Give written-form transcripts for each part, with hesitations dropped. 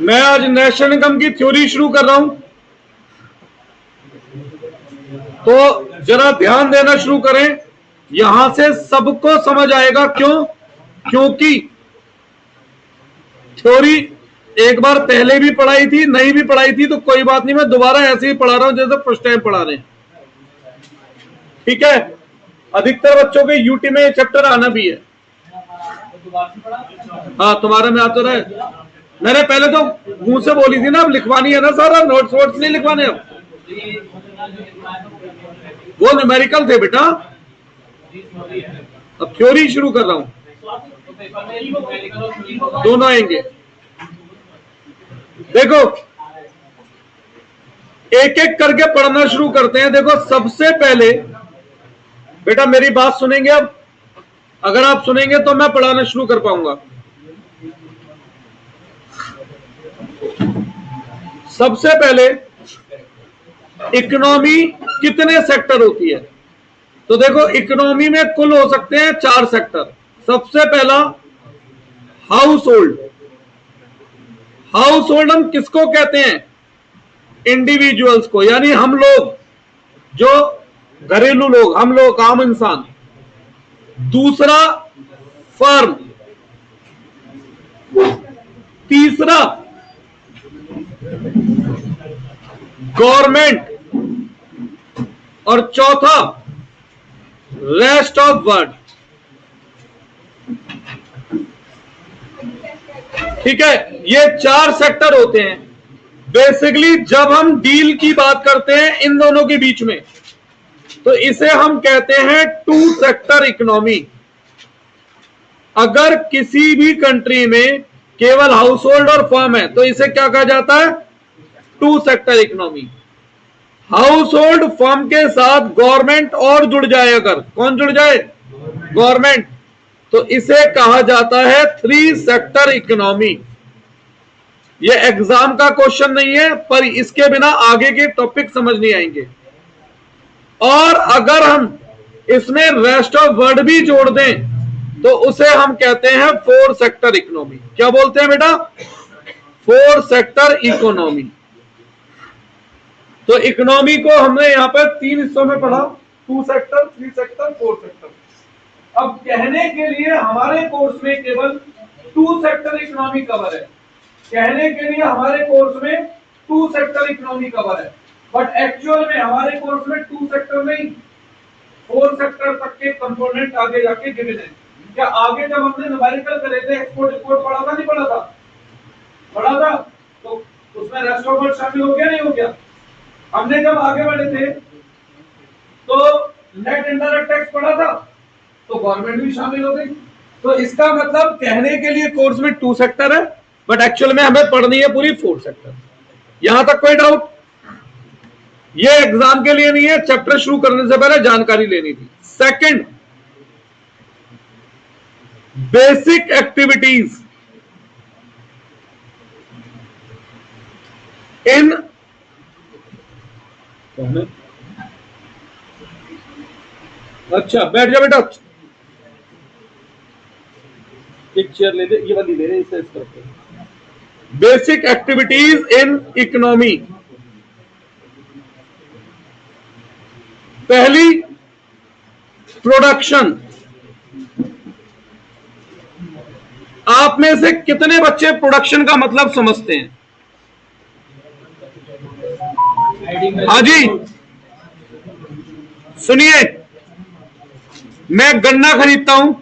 मैं आज national income की थ्योरी शुरू कर रहा हूं, तो जरा ध्यान देना शुरू करें। यहां से सबको समझ आएगा। क्यों? क्योंकि थ्योरी एक बार पहले भी पढ़ाई थी, नहीं भी पढ़ाई थी तो कोई बात नहीं, मैं दोबारा ऐसे ही पढ़ा रहा हूं जैसे फर्स्ट टाइम पढ़ा रहे हैं। ठीक है? अधिकतर बच्चों के यूटी में ये चैप्टर आना भी है। हाँ, तुम्हारे में आ तो रहे। मैंने पहले तो मुंह से बोली थी ना, अब लिखवानी है ना सारा, नोट्स वोट्स नहीं लिखवाने। अब वो न्यूमेरिकल थे बेटा, अब थ्योरी शुरू कर रहा हूं, दोनों आएंगे। देखो, एक एक करके पढ़ना शुरू करते हैं। देखो, सबसे पहले बेटा मेरी बात सुनेंगे। अब अगर आप सुनेंगे तो मैं पढ़ाना शुरू कर पाऊंगा। सबसे पहले, इकोनॉमी कितने सेक्टर होती है? तो देखो, इकोनॉमी में कुल हो सकते हैं 4 सेक्टर। सबसे पहला हाउस होल्ड। हाउस होल्ड हम किसको कहते हैं? इंडिविजुअल्स को, यानी हम लोग, जो घरेलू लोग, हम लोग आम इंसान। दूसरा फर्म, तीसरा गवर्नमेंट, और चौथा रेस्ट ऑफ वर्ल्ड। ठीक है, ये 4 सेक्टर होते हैं। बेसिकली जब हम डील की बात करते हैं इन दोनों के बीच में, तो इसे हम कहते हैं 2 सेक्टर इकोनॉमी। अगर किसी भी कंट्री में केवल हाउस होल्ड और फर्म है तो इसे क्या कहा जाता है? 2 sector economy. House hold firm के साथ गवर्नमेंट और जुड़ जाए, अगर कौन जुड़ जाए? गवर्नमेंट, तो इसे कहा जाता है 3 सेक्टर इकोनॉमी। ये एग्जाम का क्वेश्चन नहीं है, पर इसके बिना आगे के टॉपिक समझ नहीं आएंगे। और अगर हम इसमें रेस्ट ऑफ वर्ल्ड भी जोड़ दें तो उसे हम कहते हैं 4 सेक्टर इकोनॉमी। क्या बोलते हैं बेटा? 4 सेक्टर इकोनॉमी। तो इकोनॉमी को हमने यहां पर 3 हिस्सों में पढ़ा, 2 सेक्टर, 3 सेक्टर, 4 सेक्टर। अब कहने के लिए हमारे कोर्स में केवल 2 सेक्टर इकोनॉमी कवर है। कहने के लिए हमारे कोर्स में 2 सेक्टर इकोनॉमी कवर है, बट एक्चुअल में हमारे कोर्स में 2 सेक्टर नहीं, 4 सेक्टर तक के कंपोनेंट आगे जाके गिवन है। क्या आगे जब हमने न्यूमेरिकल करे थे, एक्सपोर्ट इंपोर्ट पढ़ा था, नहीं पढ़ा था? पढ़ा था। तो उसमें रेस्ट ऑफ वर्ल्ड शामिल हो गया, नहीं हो गया? हमने जब आगे बढ़े थे तो नेट इनडायरेक्ट टैक्स पढ़ा था, तो गवर्नमेंट भी शामिल हो गई। तो इसका मतलब कहने के लिए कोर्स में 2 सेक्टर है, बट एक्चुअल में हमें पढ़नी है पूरी 4 सेक्टर। यहां तक कोई डाउट? ये एग्जाम के लिए नहीं है, चैप्टर शुरू करने से पहले जानकारी लेनी थी। सेकंड, बेसिक एक्टिविटीज इन अच्छा बैठ जा बेटा, एक चेयर ले दे, ये वाली ले रहे, इसे इस तरफ। Basic activities in economy. पहली, प्रोडक्शन। आप में से कितने बच्चे प्रोडक्शन का मतलब समझते हैं? हाँ जी, सुनिए, मैं गन्ना खरीदता हूं,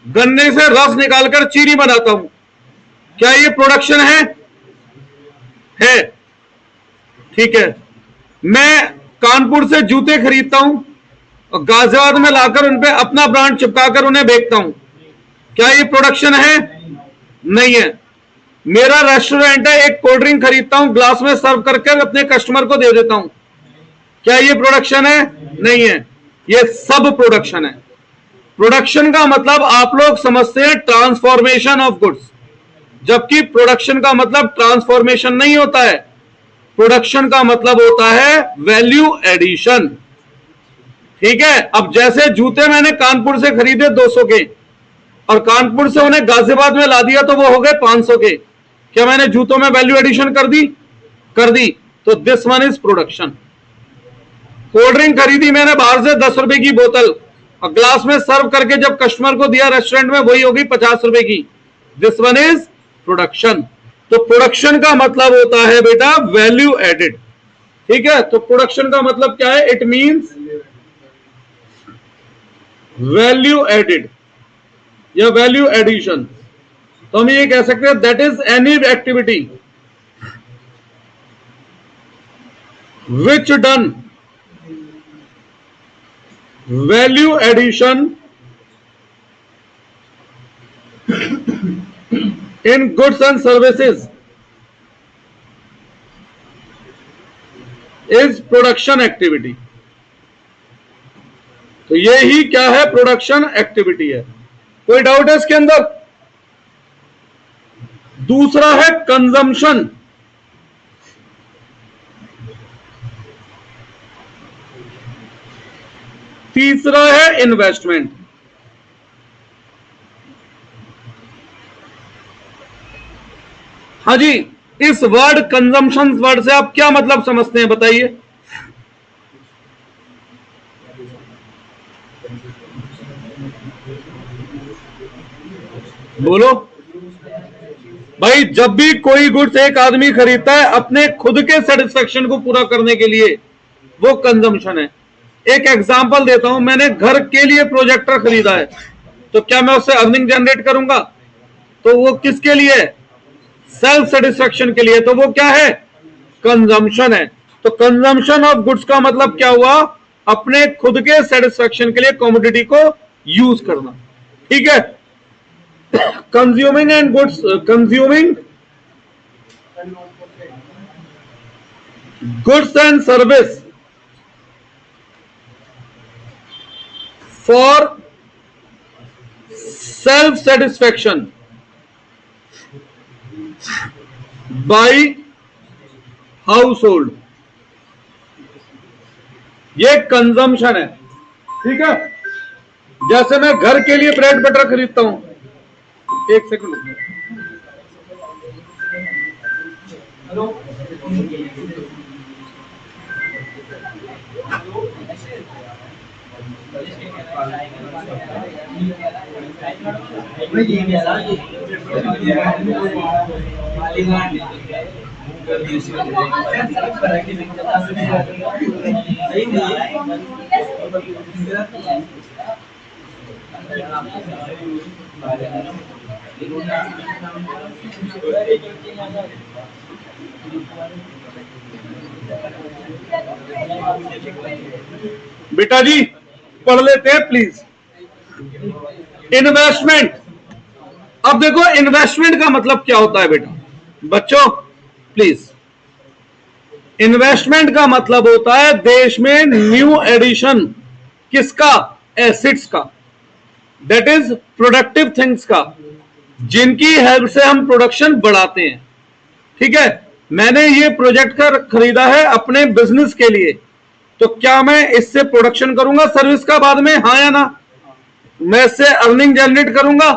गन्ने से रस निकालकर चीनी बनाता हूं, क्या ये प्रोडक्शन है? है। ठीक है। मैं कानपुर से जूते खरीदता हूं और गाजियाबाद में लाकर उन पे अपना ब्रांड चिपकाकर उन्हें बेचता हूं, क्या ये प्रोडक्शन है? नहीं है। मेरा रेस्टोरेंट है, एक कोल्ड ड्रिंक खरीदता हूं, ग्लास में सर्व करके अपने कस्टमर को दे देता हूं, क्या ये प्रोडक्शन है? नहीं है। ये सब प्रोडक्शन है। प्रोडक्शन का मतलब आप लोग समझते हैं ट्रांसफॉर्मेशन ऑफ गुड्स, जबकि प्रोडक्शन का मतलब ट्रांसफॉर्मेशन नहीं होता है। प्रोडक्शन का मतलब होता है वैल्यू एडिशन। ठीक है। अब जैसे जूते मैंने कानपुर से खरीदे 200 के और कानपुर से उन्हें गाजियाबाद में ला दिया तो वो हो गए 500 के, क्या मैंने जूतों में वैल्यू एडिशन कर दी? कर दी। तो this one is production. Cold drink खरीदी मैंने बाहर से 10 रुपए की बोतल और ग्लास में सर्व करके जब कस्टमर को दिया रेस्टोरेंट में, वही होगी 50 रुपए की। This one is production. तो प्रोडक्शन का मतलब होता है बेटा वैल्यू एडिड। ठीक है, तो प्रोडक्शन का मतलब क्या है? इट मींस वैल्यू एडिड या वैल्यू एडिशन। तो हम ये कह सकते हैं that is any activity which done value addition in goods and services is production activity. तो ये ही क्या है? प्रोडक्शन एक्टिविटी है। कोई डाउट है इसके अंदर? दूसरा है कंजम्पशन। तीसरा है इन्वेस्टमेंट। हाँ जी, इस वर्ड कंजम्पशन वर्ड से आप क्या मतलब समझते हैं बताइए? बोलो भाई। जब भी कोई गुड्स एक आदमी खरीदता है अपने खुद के सेटिस्फेक्शन को पूरा करने के लिए, वो कंजम्पशन है। एक एग्जांपल देता हूं, मैंने घर के लिए प्रोजेक्टर खरीदा है, तो क्या मैं उससे अर्निंग जनरेट करूंगा? तो वो किसके लिए? सेल्फ सेटिस्फेक्शन के लिए। तो वो क्या है? कंजम्पशन है। तो कंजम्पशन ऑफ गुड्स का मतलब क्या हुआ? अपने खुद के सेटिस्फेक्शन के लिए कमोडिटी को यूज करना। ठीक है, consuming and goods, consuming goods and service for self satisfaction by household, ये कंजम्पशन है। ठीक है, जैसे मैं घर के लिए ब्रेड बटर खरीदता हूं, एक सेकंड। हेलो, बेटा जी पढ़ लेते हैं प्लीज। इन्वेस्टमेंट। अब देखो इन्वेस्टमेंट का मतलब क्या होता है बेटा बच्चों, प्लीज। इन्वेस्टमेंट का मतलब होता है देश में न्यू एडिशन किसका? एसिड्स का, दैट इज प्रोडक्टिव थिंग्स का, जिनकी हेल्प से हम प्रोडक्शन बढ़ाते हैं। ठीक है, मैंने ये प्रोजेक्ट खरीदा है अपने बिजनेस के लिए, तो क्या मैं इससे प्रोडक्शन करूंगा सर्विस का बाद में? हाँ या ना? मैं इससे अर्निंग जनरेट करूंगा,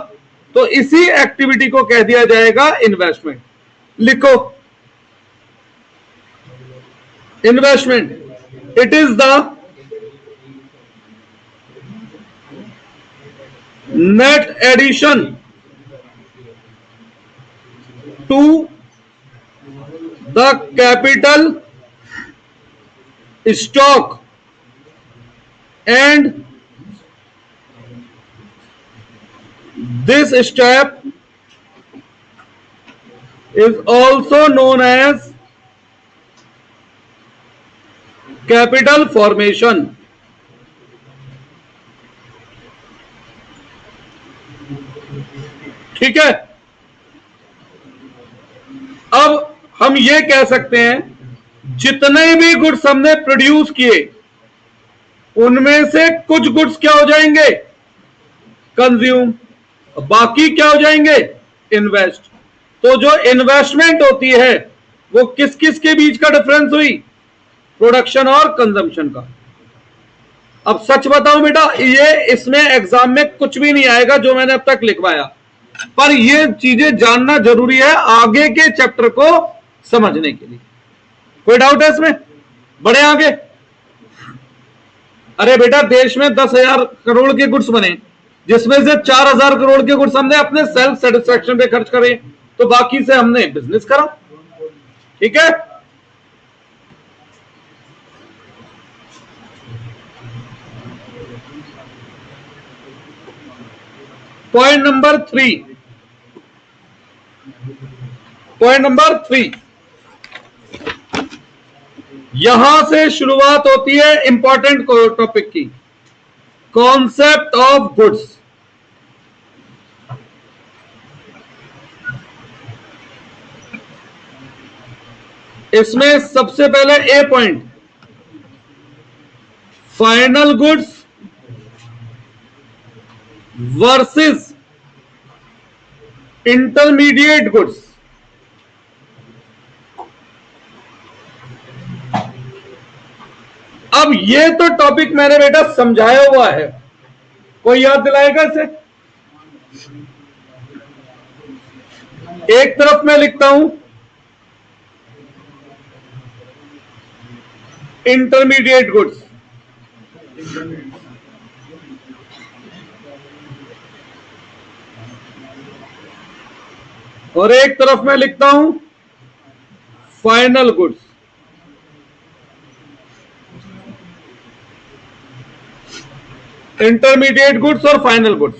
तो इसी एक्टिविटी को कह दिया जाएगा इन्वेस्टमेंट। लिखो, investment it is the net addition to the capital stock and this step is also known as capital formation। ठीक है, अब हम ये कह सकते हैं जितने भी गुड्स हमने प्रोड्यूस किए उनमें से कुछ गुड्स क्या हो जाएंगे? कंज्यूम, बाकी क्या हो जाएंगे? इन्वेस्ट। तो जो इन्वेस्टमेंट होती है वो किस किस के बीच का डिफरेंस हुई? प्रोडक्शन और कंजम्पशन का। अब सच बताऊं बेटा, ये इसमें एग्जाम में कुछ भी नहीं आएगा जो मैंने अब तक लिखवाया, पर ये चीजें जानना जरूरी है आगे के चैप्टर को समझने के लिए। कोई डाउट है इसमें? बढ़े आगे। अरे बेटा, देश में 10,000 करोड़ के गुड्स बने, जिसमें से 4,000 करोड़ के गुड्स हमने अपने सेल्फ सेटिस्फेक्शन पे खर्च करे, तो बाकी से हमने बिजनेस करा। ठीक है, पॉइंट नंबर 3 यहां से शुरुआत होती है इंपॉर्टेंट टॉपिक की, कॉन्सेप्ट ऑफ गुड्स। इसमें सबसे पहले a point, final goods versus intermediate goods. अब ये तो टॉपिक मैंने बेटा समझाया हुआ है, कोई याद दिलाएगा इसे? एक तरफ मैं लिखता हूं इंटरमीडिएट गुड्स, और एक तरफ मैं लिखता हूं फाइनल गुड्स। इंटरमीडिएट गुड्स और फाइनल गुड्स,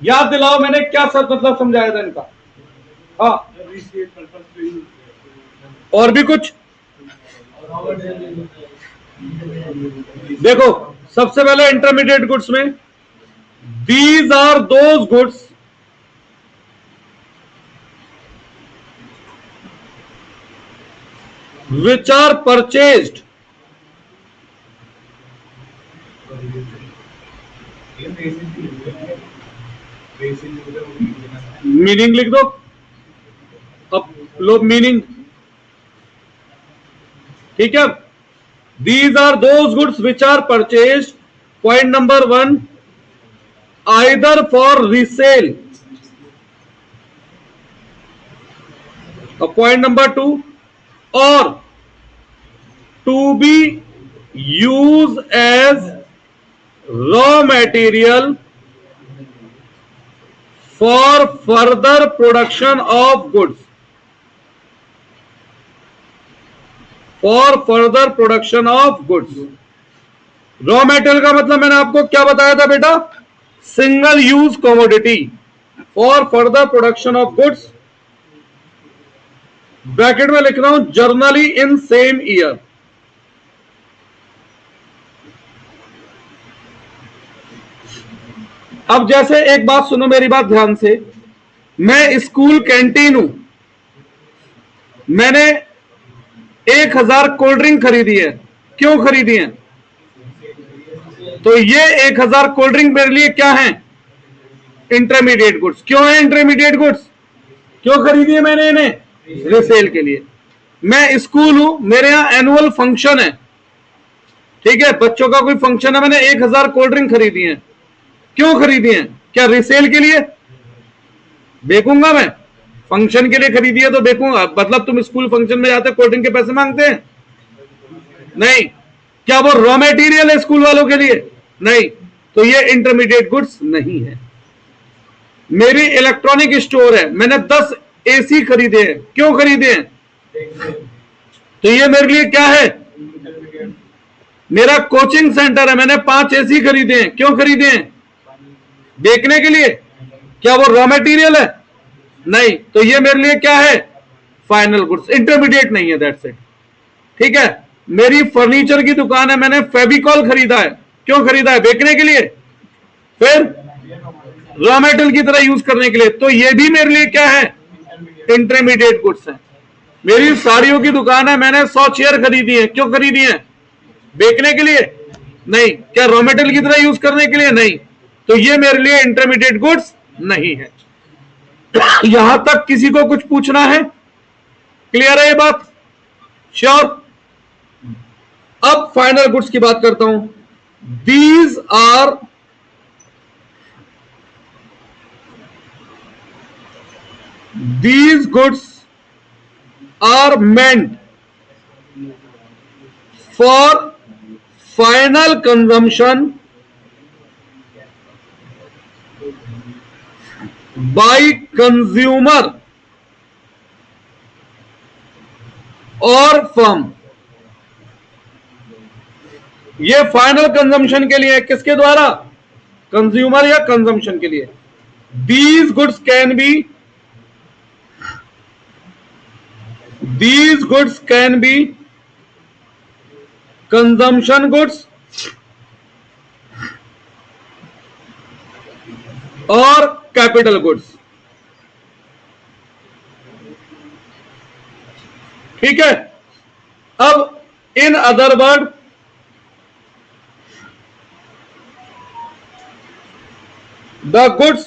याद दिलाओ मैंने क्या सब मतलब समझाया था इनका? हाँ, और भी कुछ? देखो, सबसे पहले इंटरमीडिएट गुड्स में, these are those goods which are purchased, meaning लिख दो, अब लो मीनिंग। ठीक है, these are those goods which are purchased, point number 1, either for resale, point number 2, or to be used as raw material for further production of goods, for further production of goods। Raw material का मतलब मैंने आपको क्या बताया था बेटा? Single use commodity for further production of goods, bracket में लिख रहा हूं जर्नली इन सेम ईयर। अब जैसे एक बात सुनो, मेरी बात ध्यान से, मैं स्कूल कैंटीन हूं, मैंने 1,000 कोल्ड ड्रिंक खरीदी है। क्यों खरीदी है? तो ये 1,000 कोल्ड ड्रिंक मेरे लिए क्या है? Intermediate goods. क्यों है इंटरमीडिएट गुड्स? क्यों खरीदी है मैंने इन्हें? रिसेल के लिए। मैं स्कूल हूं, मेरे यहां एनुअल फंक्शन है, ठीक है, बच्चों का कोई फंक्शन है, मैंने 1,000 कोल्ड ड्रिंक खरीदी है। क्यों खरीदी है? क्या रिसेल के लिए? बेचूंगा मैं? फंक्शन के लिए खरीदी है तो बेचूंगा। मतलब तुम स्कूल फंक्शन में जाते कोल्ड ड्रिंक के पैसे मांगते हैं? नहीं। क्या वो रॉ मेटीरियल है स्कूल वालों के लिए? नहीं। तो ये इंटरमीडिएट गुड्स नहीं है। मेरी इलेक्ट्रॉनिक स्टोर है, मैंने 10 एसी खरीदे हैं। क्यों खरीदे हैं? तो ये मेरे लिए क्या है? मेरा कोचिंग सेंटर है, मैंने 5 एसी खरीदे हैं। क्यों खरीदे हैं? बेचने के लिए। क्या वो रॉ मटेरियल है? नहीं। तो ये मेरे लिए क्या है? फाइनल गुड्स, इंटरमीडिएट नहीं है, दैट्स इट। ठीक है। मेरी फर्नीचर की दुकान है, मैंने फेविकॉल खरीदा है। क्यों खरीदा है? बेचने के लिए, फिर रॉ मटेरियल की तरह यूज करने के लिए। तो ये भी मेरे लिए क्या है? इंटरमीडिएट गुड्स है। मेरी साड़ियों की दुकान है, मैंने 100 चेयर खरीदी है। क्यों खरीदी है? बेचने के लिए? नहीं। क्या रॉ मटेरियल की तरह यूज करने के लिए? नहीं। तो ये मेरे लिए इंटरमीडिएट गुड्स नहीं है। यहां तक किसी को कुछ पूछना है? क्लियर है ये बात? श्योर। अब फाइनल गुड्स की बात करता हूं। these are these goods are meant for final consumption by consumer और फर्म। ये फाइनल कंजम्पशन के लिए है, किसके द्वारा? कंज्यूमर या कंजम्पशन के लिए। These goods can be consumption goods और कैपिटल गुड्स। ठीक है। अब in other word, the goods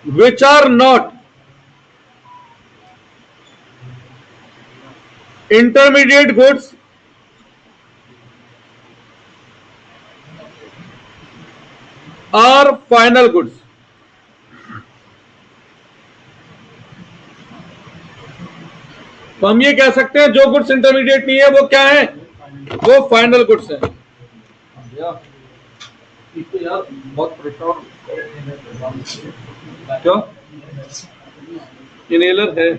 which are not intermediate goods are final goods। तो हम ये कह सकते हैं जो गुड्स इंटरमीडिएट नहीं है वो क्या है? वो फाइनल गुड्स है। यार बहुत परेशान क्यों? इनहेलर है,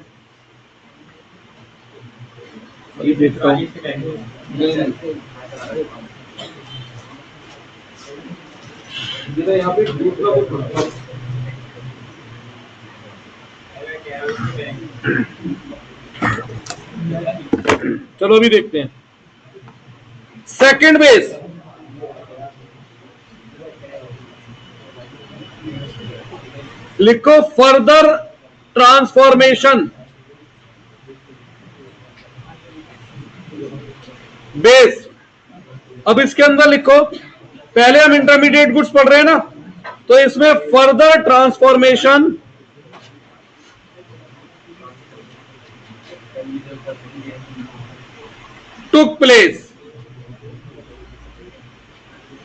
अभी देखता हूँ। यहाँ पे दूसरा कुछ चलो अभी देखते हैं। सेकंड बेस, लिखो फर्दर ट्रांसफॉर्मेशन बेस। अब इसके अंदर लिखो, पहले हम इंटरमीडिएट गुड्स पढ़ रहे हैं ना, तो इसमें further transformation took place.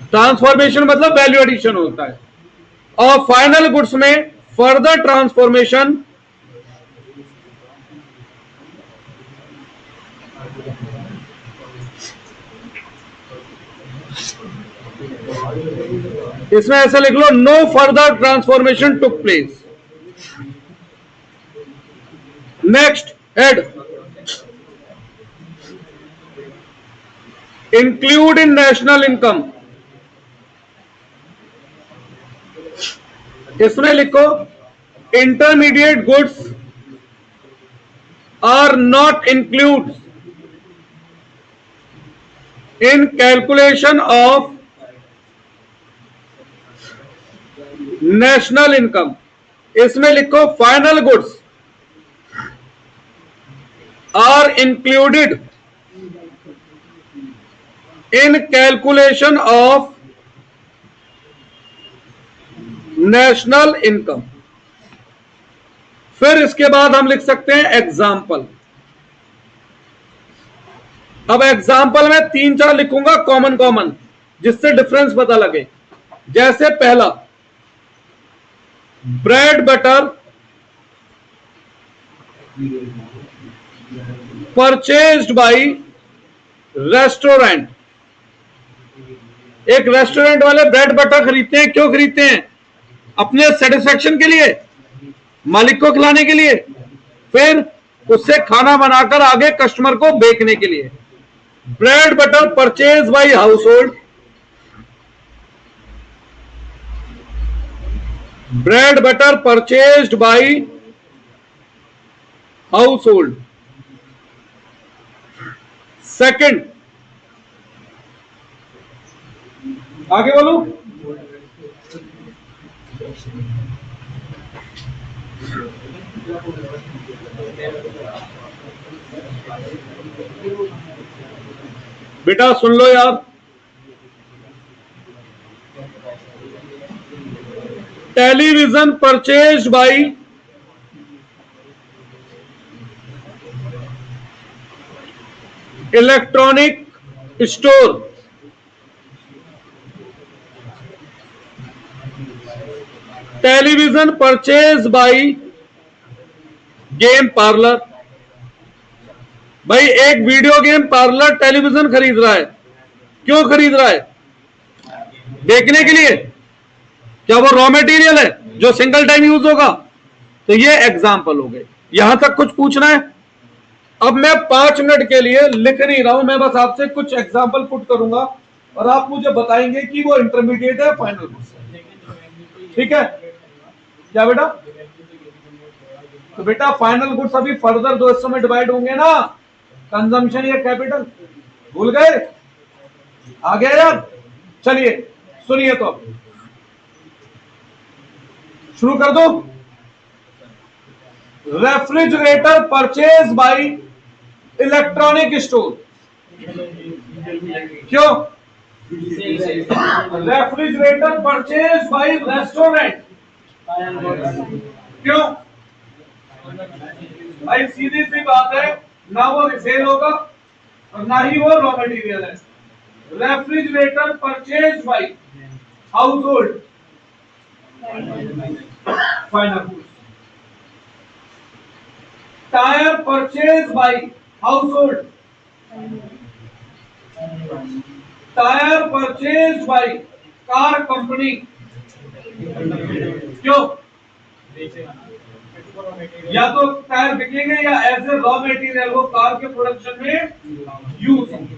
Transformation मतलब वैल्यू एडिशन होता है, और फाइनल गुड्स में फर्दर ट्रांसफॉर्मेशन इसमें ऐसा लिख लो, no further transformation took place. Next head, include in national income. इसमें लिखो, intermediate goods are not include in calculation of national income. इसमें लिखो, final goods are included in calculation of national income. फिर इसके बाद हम लिख सकते हैं एग्जाम्पल। अब एग्जाम्पल में 3-4 लिखूंगा कॉमन, जिससे डिफरेंस पता लगे। जैसे पहला, bread butter purchased bye restaurant. एक रेस्टोरेंट वाले ब्रेड बटर खरीदते हैं, क्यों खरीदते हैं? अपने सेटिस्फेक्शन के लिए, मालिक को खिलाने के लिए, फिर उससे खाना बनाकर आगे कस्टमर को बेचने के लिए। Bread butter purchase by house hold, bread butter purchased bye house hold. Second, आगे बोलो, बेटा सुन लो यार, television purchase by electronic store, television purchase by game parlour. भाई एक वीडियो गेम पार्लर टेलीविजन खरीद रहा है, क्यों खरीद रहा है? देखने के लिए। क्या वो रॉ मटेरियल है जो सिंगल टाइम यूज होगा? तो ये एग्जाम्पल हो गए। यहां तक कुछ पूछना है? अब मैं 5 मिनट के लिए लिख नहीं रहा हूं, मैं बस आपसे कुछ एग्जाम्पल पुट करूंगा और आप मुझे बताएंगे कि वो इंटरमीडिएट है फाइनल गुड्स है। ठीक है क्या बेटा? तो बेटा फाइनल गुड्स अभी फर्दर 2 हिस्सों में डिवाइड होंगे ना, कंजम्पशन या कैपिटल। भूल गए? आ गया यार? चलिए सुनिए, तो अब शुरू कर दो। Refrigerator purchase by electronic store. क्यों? Refrigerator purchase by restaurant. क्यों भाई? सीधी सी बात है, ना वो रिसेल होगा और ना ही वो रॉ मटेरियल है। Refrigerator purchase by household final goods. Tyre purchase by household, tyre purchase by car company. क्यों? या तो टायर बिकेंगे या एज ए रॉ मटेरियल वो कार के प्रोडक्शन में यूज होंगे।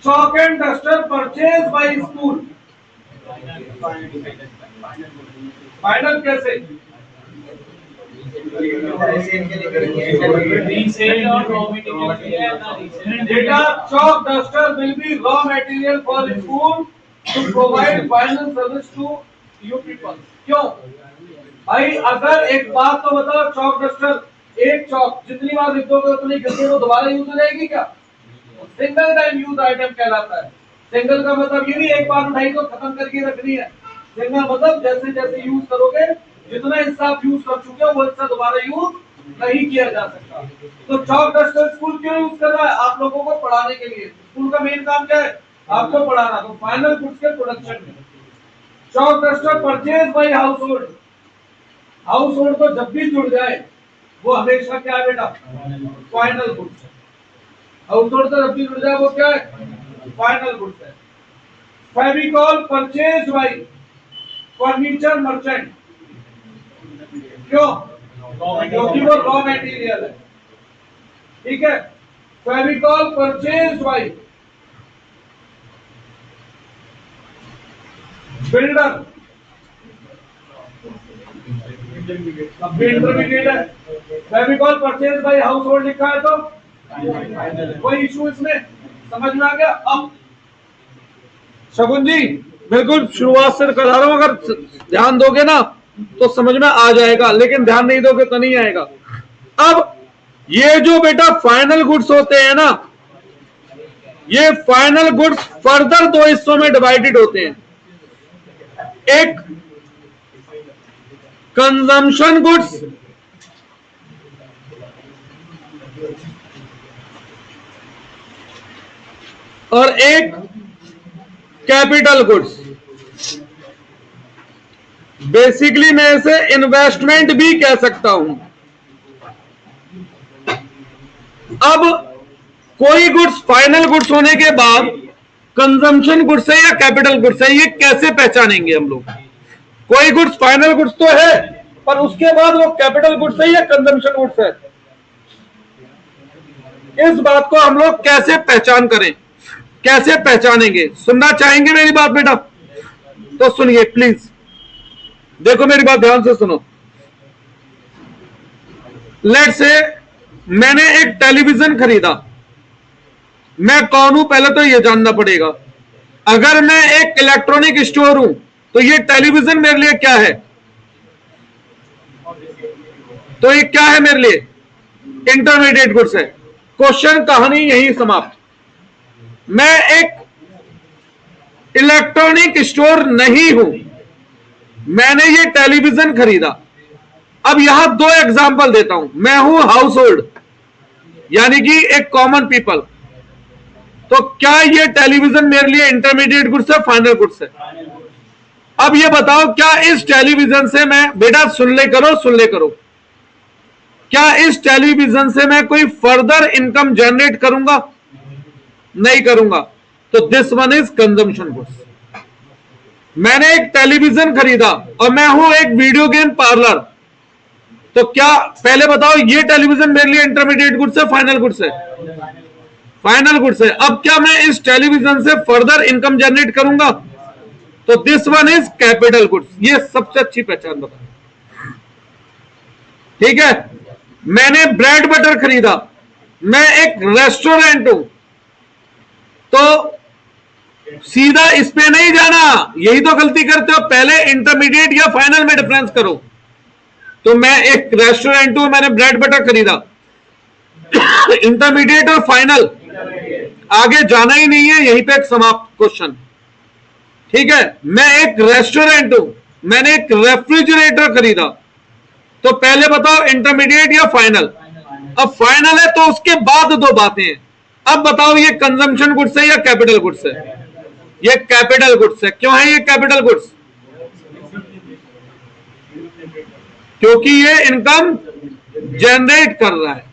Chalk and duster purchase by school. Final कैसे? Data chalk duster will be raw material for school to provide final service to you people. क्यों भाई? अगर एक बात तो बताओ, चॉक डस्टर एक चॉक जितनी बार लिख दोगे उतनी गिनती वो दोबारा यूज हो जाएगी क्या? सिंगल टाइम यूज आइटम कहलाता है। सिंगल का मतलब ये नहीं एक बार उठाई तो खत्म करके रखनी है। सिंगल मतलब जैसे जैसे यूज करोगे, जितना हिस्सा आप यूज कर चुके हो वो हिस्सा दोबारा यूज नहीं किया जा सकता। तो चॉक डस्टर स्कूल क्यों यूज कर रहा है? आप लोगों को पढ़ाने के लिए। स्कूल का मेन काम क्या है? आपको पढ़ाना। तो फाइनल गुड्स के प्रोडक्शन में chalk duster purchase by house hold. House hold तो जब भी जुड़ जाए वो हमेशा क्या है बेटा? फाइनल गुड्स है। हाउस होल्ड तो जब भी जुड़ जाए वो क्या है? फाइनल गुड्स है। Fevicol purchase by furniture merchant. क्यों? क्योंकि वो रॉ मटेरियल है। ठीक है। Fevicol purchase by builder. अब इंटरमीडिएट है। Fevicol purchase by house hold लिखा है तो कोई इशू इसमें? समझ में आ गया? अब शगुन जी बिल्कुल शुरुआत से करा रहा हूं, अगर ध्यान दोगे ना तो समझ में आ जाएगा, लेकिन ध्यान नहीं दोगे तो नहीं आएगा। अब ये जो बेटा फाइनल गुड्स होते हैं ना, ये फाइनल गुड्स फर्दर 2 हिस्सों में डिवाइडेड होते हैं। एक कंजम्पशन गुड्स और एक कैपिटल गुड्स। बेसिकली मैं इसे इन्वेस्टमेंट भी कह सकता हूं। अब कोई गुड्स फाइनल गुड्स होने के बाद कंजम्पशन गुड्स है या कैपिटल गुड्स है, ये कैसे पहचानेंगे हम लोग? कोई गुड्स फाइनल गुड्स तो है, पर उसके बाद वो कैपिटल गुड्स है या कंजम्पशन गुड्स है, इस बात को हम लोग कैसे पहचान करें, कैसे पहचानेंगे? सुनना चाहेंगे मेरी बात बेटा? तो सुनिए प्लीज, देखो मेरी बात ध्यान से सुनो। लेट्स से मैंने एक टेलीविजन खरीदा। मैं कौन हूं पहले तो ये जानना पड़ेगा। अगर मैं एक इलेक्ट्रॉनिक स्टोर हूं तो ये टेलीविजन मेरे लिए क्या है? तो ये क्या है मेरे लिए? इंटरमीडिएट गुड्स है। क्वेश्चन कहानी यही समाप्त। मैं एक इलेक्ट्रॉनिक स्टोर नहीं हूं, मैंने ये टेलीविजन खरीदा। अब यहां 2 एग्जांपल देता हूं। मैं हूं हाउस होल्ड, यानी कि एक कॉमन पीपल, तो क्या ये टेलीविजन मेरे लिए इंटरमीडिएट गुड्स है, फाइनल गुड्स है? अब ये बताओ, क्या इस टेलीविजन से मैं, बेटा सुन ले करो, क्या इस टेलीविजन से मैं कोई फर्दर इनकम जनरेट करूंगा? नहीं करूंगा। तो this one is consumption goods. मैंने एक टेलीविजन खरीदा और मैं हूं एक वीडियो गेम पार्लर, तो क्या, पहले बताओ, ये टेलीविजन मेरे लिए इंटरमीडिएट गुड्स है, फाइनल गुड्स है? फाइनल गुड्स है। अब क्या मैं इस टेलीविजन से फर्दर इनकम जनरेट करूंगा? तो this one is capital goods. ये सबसे अच्छी पहचान बताओ, ठीक है? मैंने ब्रेड बटर खरीदा, मैं एक रेस्टोरेंट हूं, तो सीधा इस पे नहीं जाना, यही तो गलती करते हो, पहले इंटरमीडिएट या फाइनल में डिफरेंस करो। तो मैं एक रेस्टोरेंट हूं, मैंने ब्रेड बटर खरीदा, इंटरमीडिएट और फाइनल, आगे जाना ही नहीं है, यहीं पे एक समाप्त क्वेश्चन, ठीक है? मैं एक रेस्टोरेंट हूं, मैंने एक रेफ्रिजरेटर खरीदा, तो पहले बताओ इंटरमीडिएट या फाइनल? अब फाइनल है तो उसके बाद दो बातें हैं। अब बताओ ये कंजम्पशन गुड्स है या कैपिटल गुड्स है? ये कैपिटल गुड्स है। क्यों है ये कैपिटल गुड्स? क्योंकि ये इनकम जनरेट कर रहा है।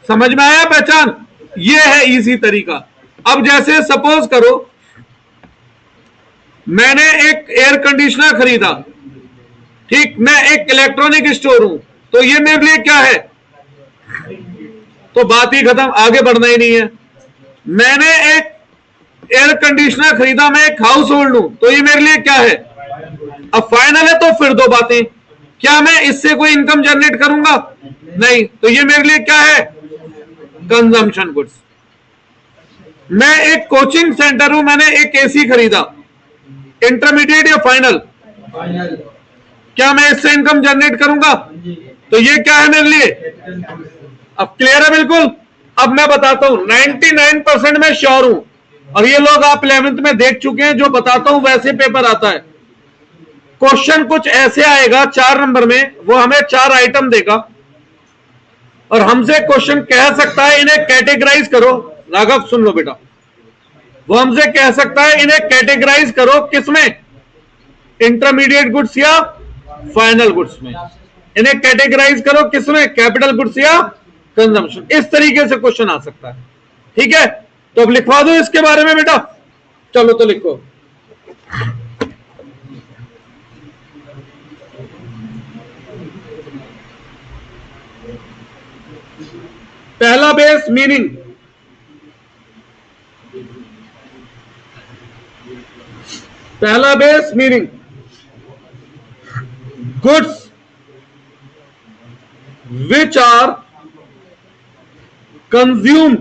समझ में आया पहचान? ये है इजी तरीका। अब जैसे सपोज करो मैंने एक एयर कंडीशनर खरीदा, ठीक, मैं एक इलेक्ट्रॉनिक स्टोर हूं, तो ये मेरे लिए क्या है? तो बात ही खत्म, आगे बढ़ना ही नहीं है। मैंने एक एयर कंडीशनर खरीदा, मैं एक हाउस होल्ड हूं, तो ये मेरे लिए क्या है? अब फाइनल है तो फिर दो बातें, क्या मैं इससे कोई इनकम जनरेट करूंगा? नहीं, तो ये मेरे लिए क्या है? Consumption goods. मैं एक कोचिंग सेंटर हूं, मैंने एक एसी खरीदा, इंटरमीडिएट या फाइनल? क्या मैं इससे इनकम जनरेट करूंगा? तो ये क्या है मेरे लिए? अब क्लियर है बिल्कुल? अब मैं बताता हूं, 99% मैं श्योर हूं, और ये लोग आप 11th में देख चुके हैं, जो बताता हूं वैसे पेपर आता है। क्वेश्चन कुछ ऐसे आएगा 4 नंबर में, वो हमें 4 आइटम देगा और हमसे क्वेश्चन कह सकता है इन्हें कैटेगराइज करो। राघव सुन लो बेटा, वो हमसे कह सकता है इन्हें कैटेगराइज करो किसमें? इंटरमीडिएट गुड्स या फाइनल गुड्स में। इन्हें कैटेगराइज करो किसमें? कैपिटल गुड्स या कंजम्पशन। इस तरीके से क्वेश्चन आ सकता है, ठीक है? तो अब लिखवा दो इसके बारे में बेटा, चलो तो लिखो। पहला बेस मीनिंग, पहला base meaning, goods which are consumed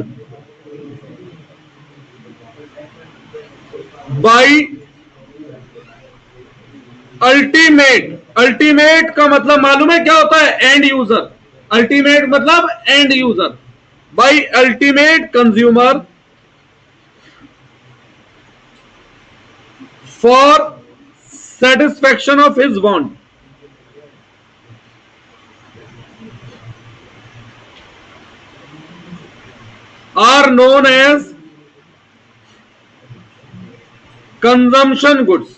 by ultimate का मतलब मालूम है क्या होता है? End user. अल्टीमेट मतलब end user. By ultimate consumer for satisfaction of his want. are known as consumption goods.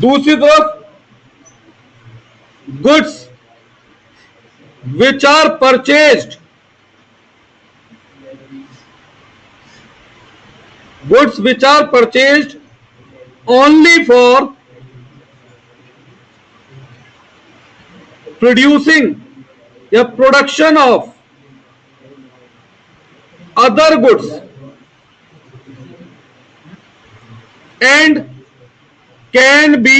दूसरी तरफ goods which are purchased, goods which are purchased only for producing या production of other goods and can be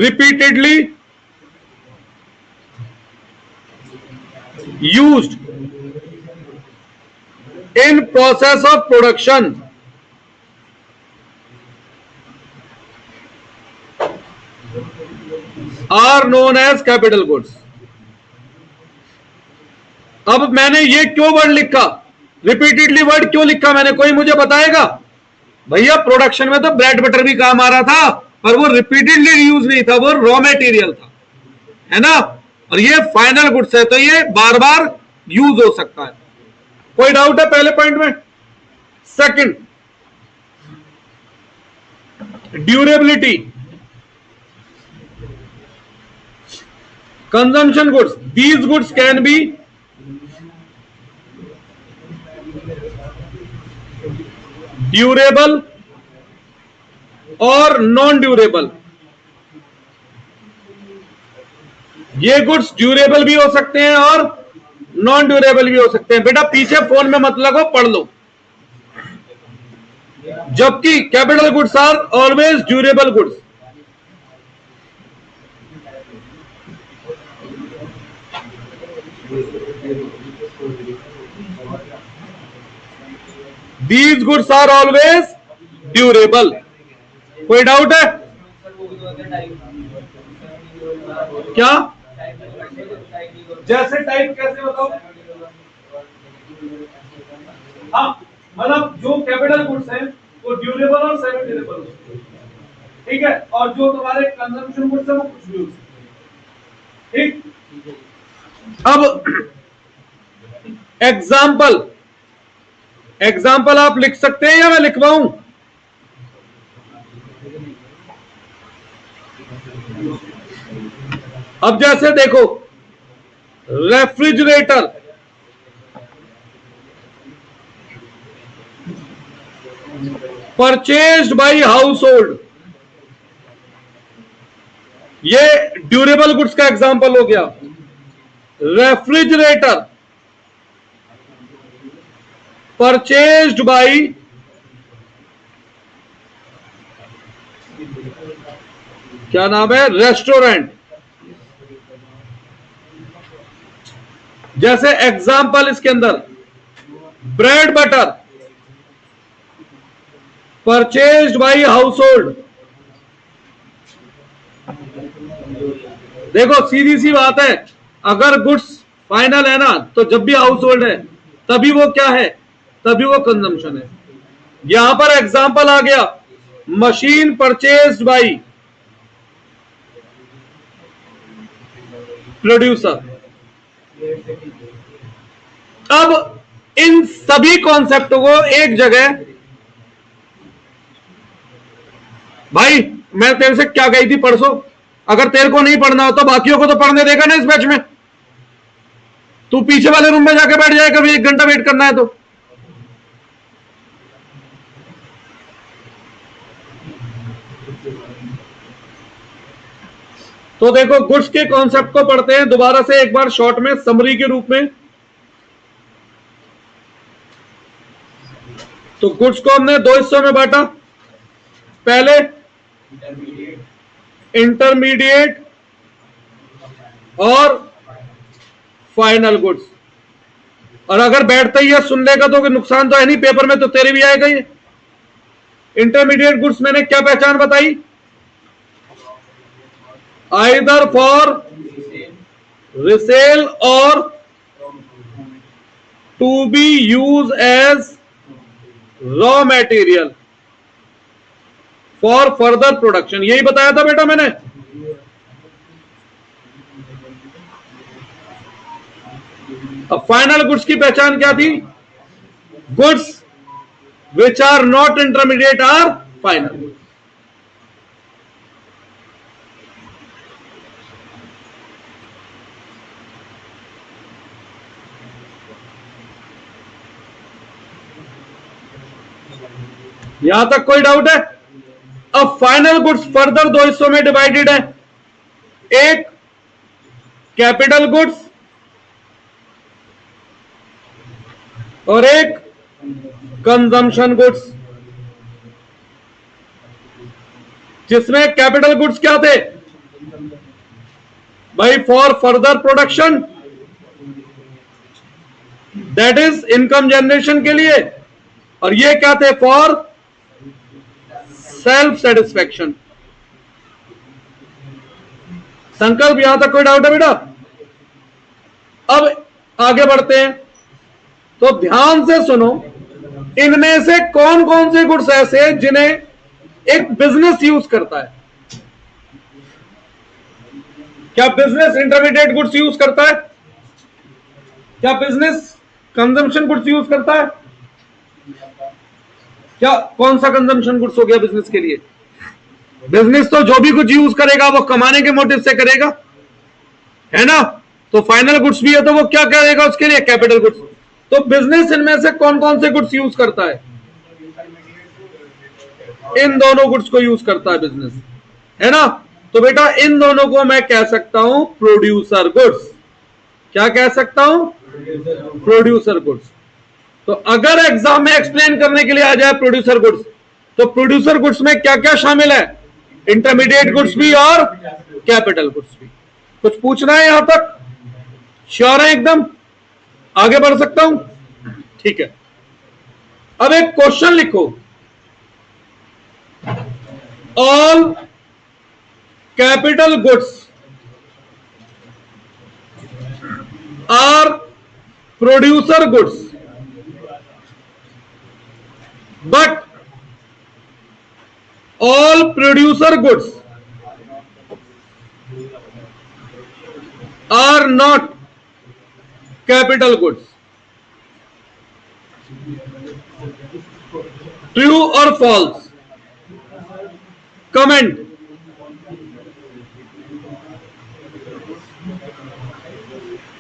repeatedly used in process of production are known as capital goods. अब मैंने ये क्यों word लिखा, repeatedly word क्यों लिखा मैंने, कोई मुझे बताएगा? भैया प्रोडक्शन में तो ब्रेड बटर भी काम आ रहा था, पर वो रिपीटेडली यूज नहीं था, वो रॉ मटेरियल था, है ना? और ये फाइनल गुड्स है, तो ये बार बार यूज हो सकता है। कोई डाउट है पहले पॉइंट में? Second, durability. Consumption goods, these goods can be durable और नॉन ड्यूरेबल। ये गुड्स ड्यूरेबल भी हो सकते हैं और नॉन ड्यूरेबल भी हो सकते हैं। बेटा पीछे फोन में मत लगो, पढ़ लो। जबकि capital goods are always durable goods. These goods are always durable. कोई डाउट है क्या? जैसे टाइप कैसे बताओ? हाँ, मतलब जो कैपिटल गुड्स हैं वो ड्यूरेबल और सेमी ड्यूरेबल होते हैं, ठीक है, और जो तुम्हारे कंजम्पशन गुड्स है वो कुछ भी हो सकते हैं, ठीक। अब एग्जाम्पल आप लिख सकते हैं या मैं लिखवाऊं? अब जैसे देखो, refrigerator, purchased bye household, ये ड्यूरेबल गुड्स का एग्जांपल हो गया। रेफ्रिजरेटर परचेज्ड बाय क्या नाम है, रेस्टोरेंट। जैसे एग्जांपल इसके अंदर bread butter purchased bye house hold. देखो सीधी सी बात है, अगर गुड्स फाइनल है ना, तो जब भी हाउस होल्ड है तभी वो क्या है, तभी वो कंजम्पशन है। यहां पर एग्जांपल आ गया, मशीन परचेज्ड बाय प्रोड्यूसर। अब इन सभी कॉन्सेप्ट को एक जगह, भाई मैं तेरे से क्या कही थी परसों, अगर तेरे को नहीं पढ़ना हो तो बाकियों को तो पढ़ने देगा ना इस बैच में। तू पीछे वाले रूम में जाके बैठ जाए, कभी 1 घंटा वेट करना है तो देखो गुड्स के कॉन्सेप्ट को पढ़ते हैं दोबारा से एक बार शॉर्ट में, समरी के रूप में। तो गुड्स को हमने 2 हिस्सों में बांटा, पहले इंटरमीडिएट और फाइनल गुड्स। और अगर बैठते ही है सुन लेगा तो नुकसान तो है नहीं, पेपर में तो तेरे भी आएगा ये। इंटरमीडिएट गुड्स मैंने क्या पहचान बताई, आइदर फॉर रिसेल और to be use as raw material for further production, यही बताया था बेटा मैंने। अब फाइनल गुड्स की पहचान क्या थी, goods which are not intermediate are final. यहां तक कोई डाउट है? अब फाइनल गुड्स फर्दर 2 हिस्सों में डिवाइडेड है, एक कैपिटल गुड्स और एक कंजम्पशन गुड्स। जिसमें कैपिटल गुड्स क्या थे भाई, for further production, that is income generation के लिए, और ये क्या थे, फॉर सेल्फ सेटिस्फैक्शन। संकल्प, यहां तक कोई डाउट है बेटा? अब आगे बढ़ते हैं, तो ध्यान से सुनो, इनमें से कौन कौन से गुड्स ऐसे हैं जिन्हें एक बिजनेस यूज करता है। क्या बिजनेस इंटरमीडिएट गुड्स यूज करता है? क्या बिजनेस कंजम्पशन गुड्स यूज करता है? क्या कौन सा कंजम्पशन गुड्स हो गया बिजनेस के लिए? बिजनेस तो जो भी कुछ यूज करेगा वो कमाने के मोटिव से करेगा, है ना? तो फाइनल गुड्स भी है तो वो क्या करेगा उसके लिए? Capital goods. तो बिजनेस इनमें से कौन कौन से गुड्स यूज करता है? इन दोनों गुड्स को यूज करता है बिजनेस, है ना? तो बेटा इन दोनों को मैं कह सकता हूं प्रोड्यूसर गुड्स। क्या कह सकता हूं? Producer goods. तो अगर एग्जाम में एक्सप्लेन करने के लिए आ जाए प्रोड्यूसर गुड्स, तो प्रोड्यूसर गुड्स में क्या क्या शामिल है? इंटरमीडिएट गुड्स भी और कैपिटल गुड्स भी। कुछ पूछना है यहां तक? श्योर है एकदम? आगे बढ़ सकता हूं? ठीक है। अब एक क्वेश्चन लिखो, all capital goods are producer goods but all producer goods are not capital goods. True or false? Comment.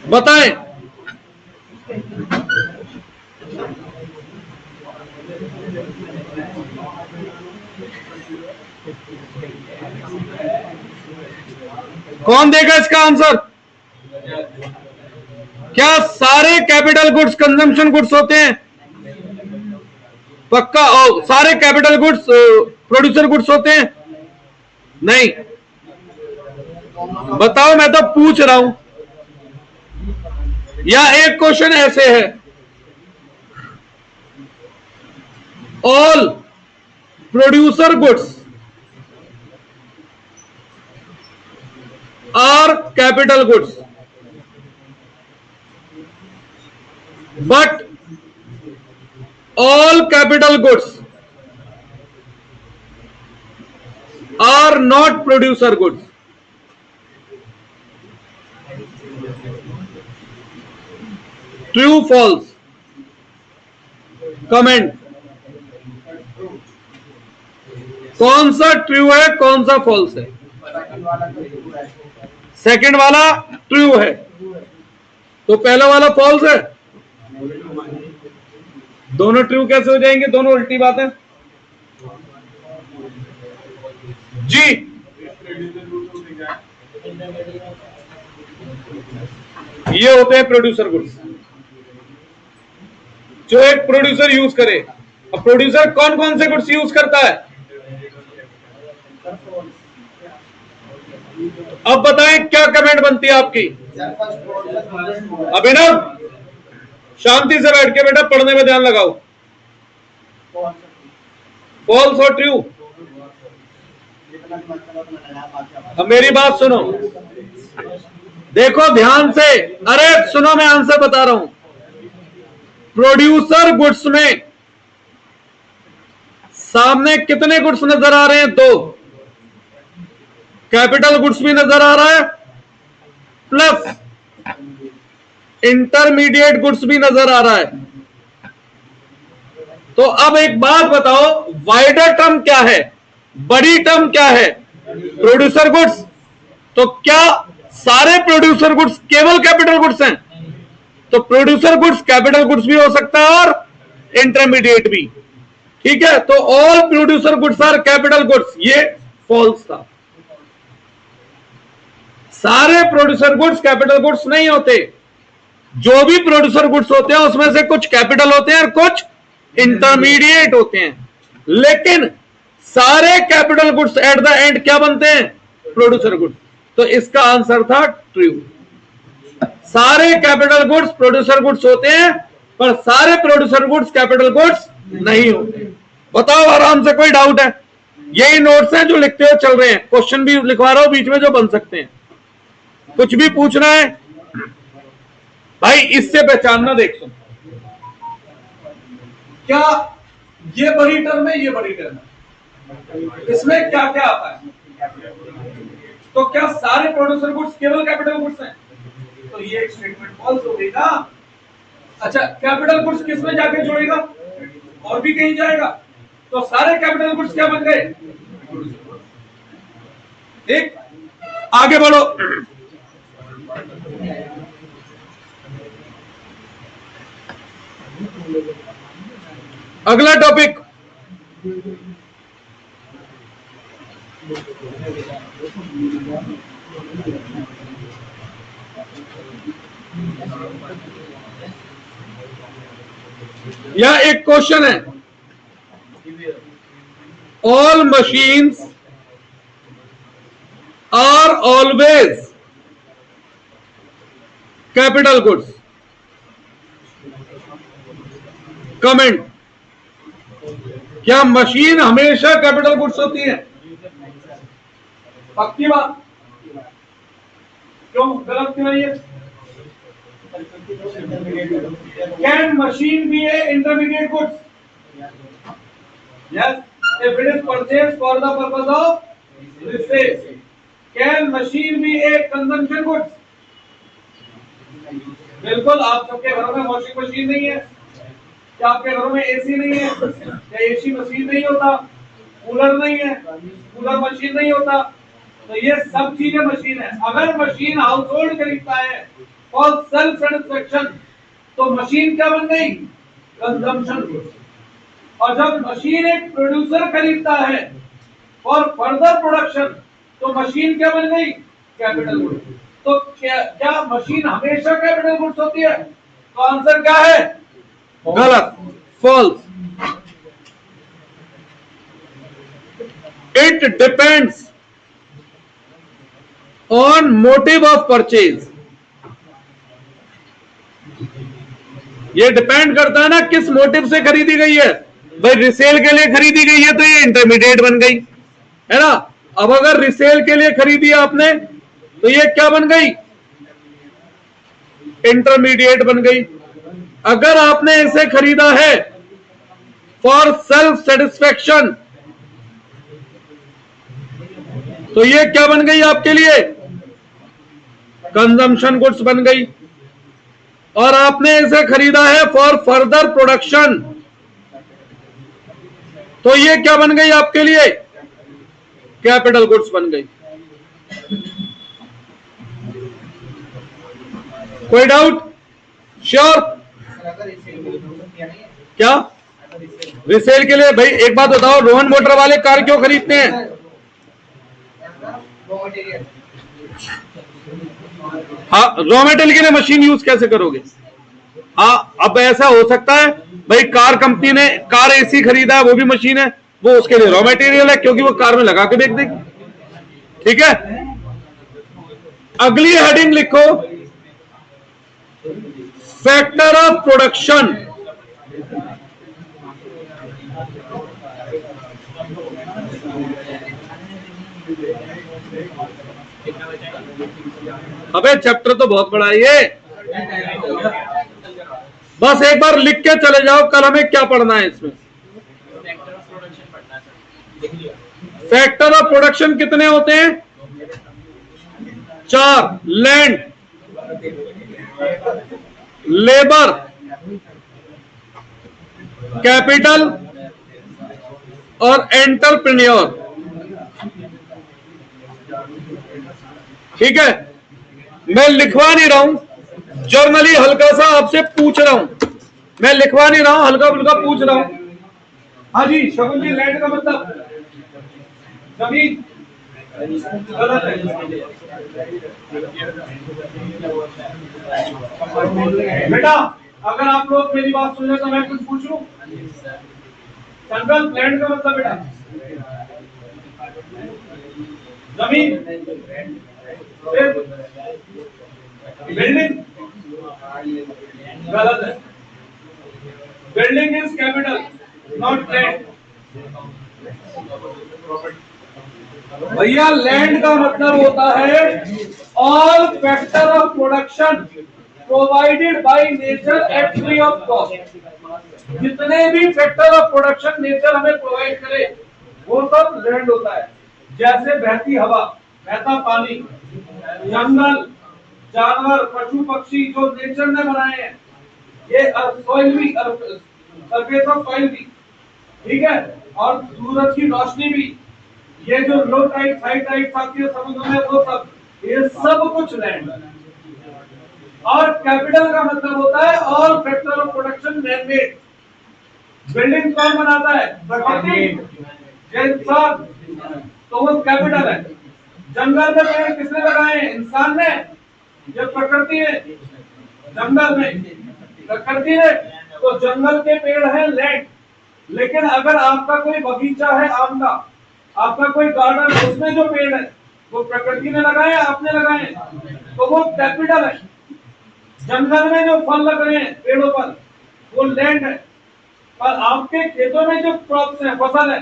बताएं। कौन देगा इसका आंसर? क्या सारे कैपिटल गुड्स कंजम्पशन गुड्स होते हैं? पक्का? सारे कैपिटल गुड्स प्रोड्यूसर गुड्स होते हैं? नहीं। बताओ, मैं तो पूछ रहा हूं। या एक क्वेश्चन ऐसे है, all producer goods are capital goods but all capital goods are not producer goods. True, false? Comment. कौन सा ट्रू है, कौन सा फॉल्स है? सेकंड वाला ट्रू है, तो पहला वाला फॉल्स है। दोनों ट्रू कैसे हो जाएंगे? दोनों उल्टी बात है जी। ये होते हैं प्रोड्यूसर गुड्स जो एक प्रोड्यूसर यूज करे। अब प्रोड्यूसर कौन कौन से गुड्स यूज करता है? अब बताएं क्या कमेंट बनती है आपकी? अभिनव, शांति से बैठ के बेटा पढ़ने में ध्यान लगाओ। फॉल्स और ट्रू? अब मेरी बात सुनो, देखो ध्यान से। अरे सुनो, मैं आंसर बता रहा हूं। प्रोड्यूसर गुड्स में सामने कितने गुड्स नजर आ रहे हैं? 2। कैपिटल गुड्स भी नजर आ रहा है प्लस इंटरमीडिएट गुड्स भी नजर आ रहा है। तो अब एक बात बताओ, वाइडर टर्म क्या है, बड़ी टर्म क्या है? Producer goods. तो क्या सारे प्रोड्यूसर गुड्स केवल कैपिटल गुड्स हैं? तो प्रोड्यूसर गुड्स कैपिटल गुड्स भी हो सकता है और इंटरमीडिएट भी। ठीक है, तो all producer goods are capital goods, ये फॉल्स था। सारे प्रोड्यूसर गुड्स कैपिटल गुड्स नहीं होते। जो भी प्रोड्यूसर गुड्स होते हैं उसमें से कुछ कैपिटल होते हैं और कुछ इंटरमीडिएट होते हैं, लेकिन सारे capital goods at the end क्या बनते हैं? Producer goods. तो इसका आंसर था ट्रू। सारे कैपिटल गुड्स प्रोड्यूसर गुड्स होते हैं पर सारे प्रोड्यूसर गुड्स कैपिटल गुड्स नहीं होते। बताओ आराम से, कोई डाउट है? यही नोट्स हैं जो लिखते हुए चल रहे हैं, क्वेश्चन भी लिखवा रहा हूं बीच में जो बन सकते हैं। कुछ भी पूछना है भाई? इससे पहचानना, देख सुन, क्या ये बड़ी टर्म है, ये बड़ी टर्म है, इसमें क्या क्या आता है? तो क्या सारे प्रोड्यूसर गुड्स केवल कैपिटल गुड्स हैं? तो ये एक स्टेटमेंट फॉल्स हो गई ना। अच्छा, कैपिटल गुड्स किस में जाके जोड़ेगा? और भी कहीं जाएगा। तो सारे कैपिटल गुड्स क्या बन गए? एक आगे बढ़ो। अगला टॉपिक, यह एक क्वेश्चन है। All machines are always capital goods. Comment, क्या मशीन हमेशा कैपिटल गुड्स होती है? पक्की बात? क्यों गलत क्यों है? Can machine be a intermediate goods? Yes, if it is purchased for the purpose of resale. Can machine be a consumption goods? बिल्कुल। आप सबके घरों में वॉशिंग मशीन नहीं है? क्या आपके घरों में एसी नहीं है? क्या एसी मशीन नहीं होता? कूलर नहीं है? कूलर मशीन नहीं होता? तो ये सब चीजें मशीन है। अगर मशीन हाउस होल्ड खरीदता है फॉर सेल्फ सेटिस्फेक्शन, तो मशीन क्या बन गई? Consumption goods. और जब मशीन एक प्रोड्यूसर खरीदता है फॉर फर्दर प्रोडक्शन, तो मशीन क्या बन गई? Capital goods. तो क्या मशीन हमेशा कैपिटल गुड्स होती है? तो आंसर क्या है? गलत, false. It depends on motive of purchase. ये डिपेंड करता है ना किस मोटिव से खरीदी गई है। भाई रिसेल के लिए खरीदी गई है तो ये इंटरमीडिएट बन गई, है ना। अब अगर रिसेल के लिए खरीदी है आपने तो ये क्या बन गई? इंटरमीडिएट बन गई। अगर आपने इसे खरीदा है फॉर सेल्फ सेटिस्फेक्शन, तो ये क्या बन गई आपके लिए? कंजम्पशन गुड्स बन गई। और आपने इसे खरीदा है फॉर फर्दर प्रोडक्शन, तो ये क्या बन गई आपके लिए? कैपिटल गुड्स बन गई। कोई डाउट? श्योर? क्या रिसेल के लिए? भाई एक बात बताओ, रोहन मोटर वाले कार क्यों खरीदते हैं? हाँ, रॉ मटेरियल के लिए मशीन यूज कैसे करोगे? हाँ, अब ऐसा हो सकता है भाई कार कंपनी ने कार एसी खरीदा है, वो भी मशीन है, वो उसके लिए रॉ मटेरियल है क्योंकि वो कार में लगा के बेच देगी। ठीक है, अगली हेडिंग लिखो, फैक्टर ऑफ प्रोडक्शन। अबे चैप्टर तो बहुत बड़ा है ये, बस एक बार लिख के चले जाओ कल हमें क्या पढ़ना है इसमें। फैक्टर ऑफ प्रोडक्शन कितने होते हैं? 4। लैंड, लेबर, कैपिटल और एंटरप्रेन्योर। ठीक है, मैं लिखवा नहीं रहा हूं, जर्नली हल्का सा आपसे पूछ रहा हूं, मैं लिखवा नहीं रहा हूं, हल्का फुल्का पूछ रहा हूं। हाँ जी शगुन जी, लैंड का मतलब जमीन। गलत है बेटा। अगर आप लोग मेरी बात सुन ले तो मैं कुछ पूछूं? संकल्प, लैंड का मतलब बेटा जमीन, बिल्डिंग। गलत है, building is capital not land. भैया लैंड का मतलब होता है all factor of production provided by nature eight free of cost. जितने भी फैक्टर ऑफ प्रोडक्शन नेचर हमें प्रोवाइड करे वो सब लैंड होता है। जैसे बहती हवा, बहता पानी, जंगल, जानवर, पशु पक्षी जो नेचर ने बनाए हैं, ये सॉइल भी, सरफेस ऑफ सॉइल भी, ठीक है, और सूरज की रोशनी भी, ये जो लो टाइड हाई टाइड आती है समुद्र में, वो सब, ये सब कुछ लैंड। और कैपिटल का मतलब होता है all factor of production man made. Building कौन बनाता है? प्रकृति, इंसान, तो वो कैपिटल है। जंगल में पेड़ किसने लगाए हैं? इंसान ने, ये प्रकृति है। जंगल में प्रकृति ने, तो जंगल के पेड़ है लैंड। लेकिन अगर आपका कोई बगीचा है आम का, आपका कोई गार्डन, उसमें जो पेड़ है वो प्रकृति ने लगाए, आपने लगाए, तो वो कैपिटल है। जंगल में जो फल लग रहे हैं पेड़ों पर, वो लैंड है। और आपके खेतों में जो क्रॉप्स है, फसल है,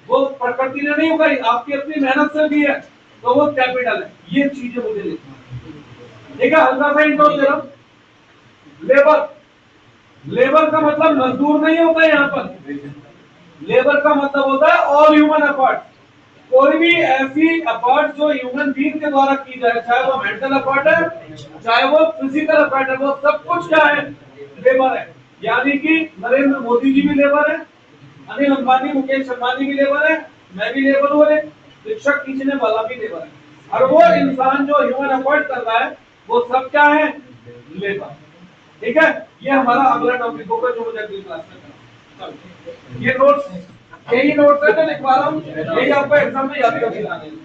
वो प्रकृति ने नहीं उगाई, आपकी अपनी मेहनत से भी है, तो वो कैपिटल है। ये चीजें मुझे लिखना है, ठीक है। हल्का सा इंट्रो दे रहा हूं। लेबर, लेबर का मतलब मजदूर नहीं होता है यहाँ पर। लेबर का मतलब होता है ऑल ह्यूमन एफर्ट। कोई भी ऐसी एफर्ट जो ह्यूमन बीइंग के द्वारा की जाए, चाहे वो मेंटल एफर्ट है, चाहे वो फिजिकल एफर्ट है, वो सब कुछ क्या है? लेबर है। यानी कि नरेंद्र मोदी जी भी लेबर है, अनिल अंबानी, मुकेश अंबानी भी लेबर है, मैं भी लेबर हूँ, शिक्षक खींचने वाला भी लेबर है। और वो इंसान जो ह्यूमन एफर्ट कर रहा है, वो सब क्या है? लेबर, ठीक है। ये हमारा अगला टॉपिक होगा जो मुझे अगली क्लास में करना है। ये नोट्स, यही नोट्स है, मैं लिखवा रहा हूँ, यही आपको एग्जाम में याद कर दिलाने हैं।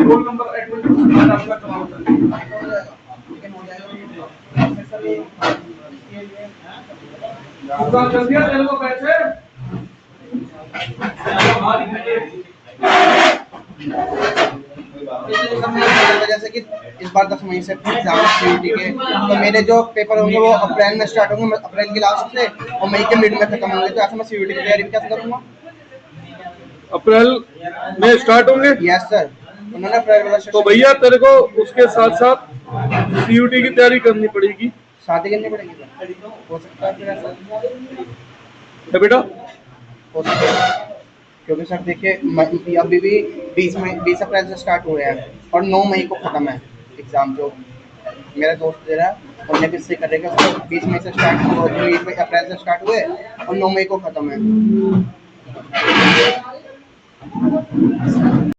रोल नंबर एडमिट आपका कमा होता है, कर दिया तेरे को पैसे। जैसे कि इस बार 10 मई से एग्जाम सीयूटी के, तो मेरे जो पेपर होंगे वो अप्रैल में स्टार्ट होंगे, अप्रैल के लास्ट से, और मई के मिड में खत्म होंगे। तो ऐसे मैं सीयूटी की तैयारी कैसे करूंगा? अप्रैल में स्टार्ट होंगे। यस सर, उन्होंने अप्रैल वाला तो भैया तेरे को उसके साथ साथ सीयूटी की तैयारी करनी पड़ेगी। शादी करनी पड़ेगी सर? हो सकता है फिर ऐसा? है बेटा, हो सकता है, क्योंकि सर देखिए अभी भी 20 अप्रैल से स्टार्ट हो रहे हैं और 9 मई को खत्म है एग्जाम। जो मेरा दोस्त दे रहा है उन्हें भी इससे करेगा, उसको 20 मई से स्टार्ट हुआ, 20 अप्रैल से स्टार्ट हुए और 9 मई को खत्म है।